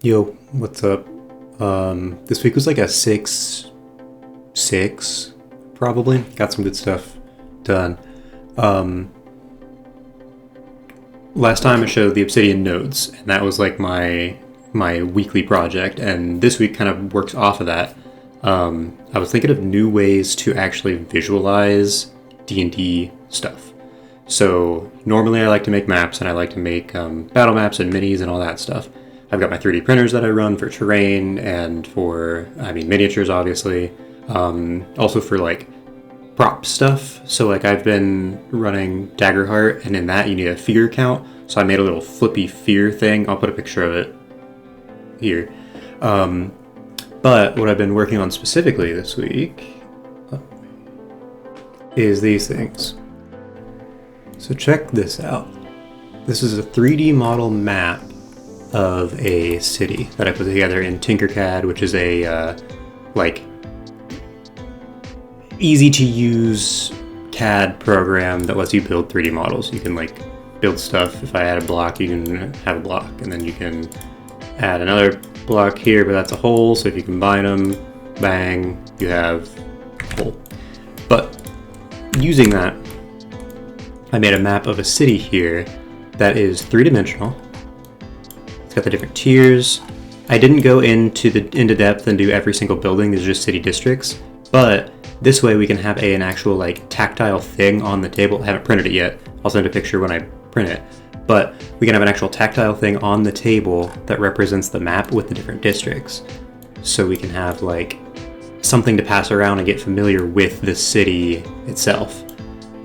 Yo, what's up? This week was like a 6, probably. Got some good stuff done. Um, Last time I showed the Obsidian nodes, and that was like my weekly project, and this week kind of works off of that. I was thinking of new ways to actually visualize D&D stuff. So normally I like to make maps, and I like to make battle maps and minis and all that stuff. I've got my 3D printers that I run for terrain and for, miniatures, obviously. Also for, like, prop stuff. So, like, I've been running Daggerheart, and in that you need a fear count. So I made a little flippy fear thing. I'll put a picture of it here. But what I've been working on specifically this week is these things. So check this out. This is a 3D model map of a city that I put together in Tinkercad, which is a easy to use CAD program that lets you build 3D models. You can like build stuff. If I add a block, you can have a block, and then you can add another block here, but that's a hole. So if you combine them, bang, you have a hole. But using that, I made a map of a city here that is three-dimensional. It's got the different tiers. I didn't go into depth and do every single building. These are just city districts. But this way we can have an actual like tactile thing on the table. I haven't printed it yet. I'll send a picture when I print it. But we can have an actual tactile thing on the table that represents the map with the different districts. So we can have like something to pass around and get familiar with the city itself.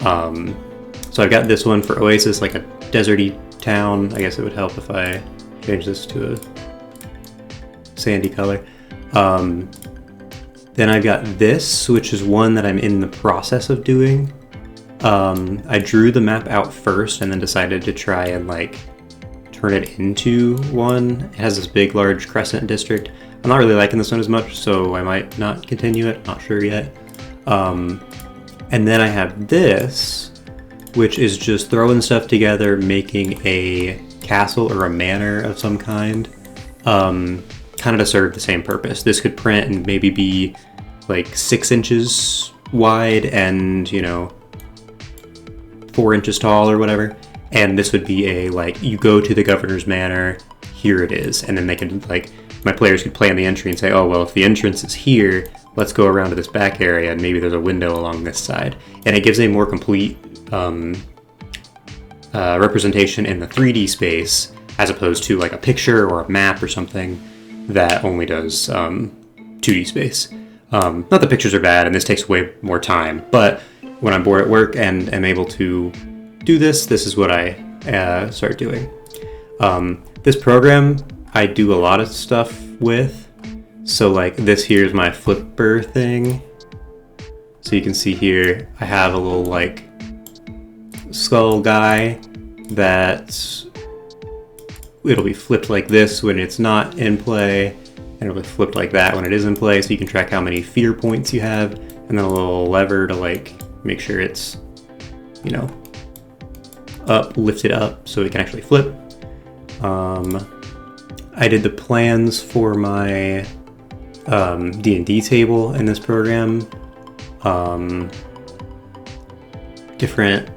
So I've got this one for Oasis, like a deserty town. I guess it would help if I change this to a sandy color. Then I've got this, which is one that I'm in the process of doing. I drew the map out first and then decided to try and like turn it into one. It has this big, large crescent district. I'm not really liking this one as much, so I might not continue it. Not sure yet. And then I have this, which is just throwing stuff together, making a castle or a manor of some kind, kind of to serve the same purpose. This could print and maybe be like 6 inches wide and, 4 inches tall or whatever. And this would be a, like, you go to the governor's manor, here it is. And then they could, like, my players could play on the entry and say, oh, well, if the entrance is here, let's go around to this back area and maybe there's a window along this side. And it gives a more complete representation in the 3D space as opposed to like a picture or a map or something that only does 2D space. Not that pictures are bad and this takes way more time, but when I'm bored at work and am able to do this, this is what I start doing. This program I do a lot of stuff with. So like this here is my flipper thing. So you can see here I have a little like skull guy that it'll be flipped like this when it's not in play, and it'll be flipped like that when it is in play, so you can track how many fear points you have, and then a little lever to like make sure it's up, lifted up so it can actually flip. I did the plans for my D&D table in this program. Different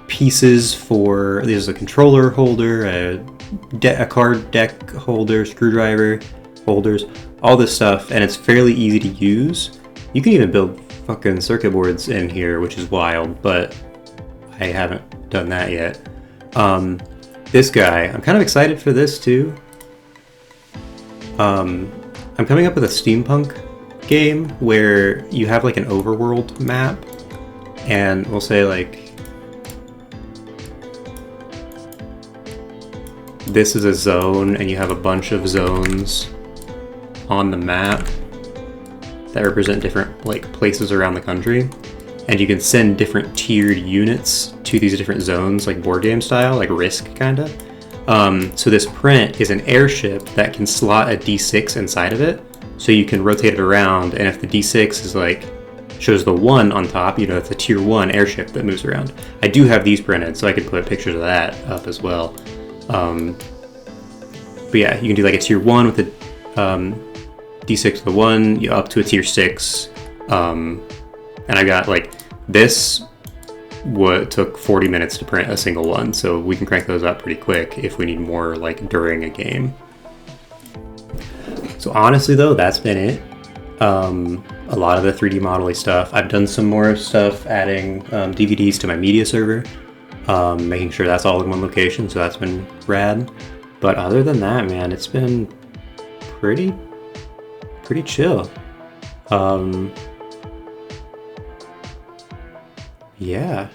pieces for, there's a controller holder, a card deck holder, screwdriver holders, all this stuff, and it's fairly easy to use. You can even build fucking circuit boards in here, which is wild, but I haven't done that yet. This guy, I'm kind of excited for this too. I'm coming up with a steampunk game where you have like an overworld map, and we'll say like this is a zone and you have a bunch of zones on the map that represent different like places around the country, and you can send different tiered units to these different zones, like board game style, like Risk kinda. So this print is an airship that can slot a D6 inside of it, so you can rotate it around, and if the D6 is like shows the 1 on top, it's a tier 1 airship that moves around. I do have these printed, so I could put pictures of that up as well. But yeah, you can do like a tier 1 with a D6 with a 1, you up to a tier 6. And I got like this took 40 minutes to print a single one, so we can crank those up pretty quick if we need more like during a game. So honestly though, that's been it. A lot of the 3D modeling stuff. I've done some more stuff adding DVDs to my media server, making sure that's all in one location, so that's been rad. But other than that, man, it's been pretty chill. Yeah.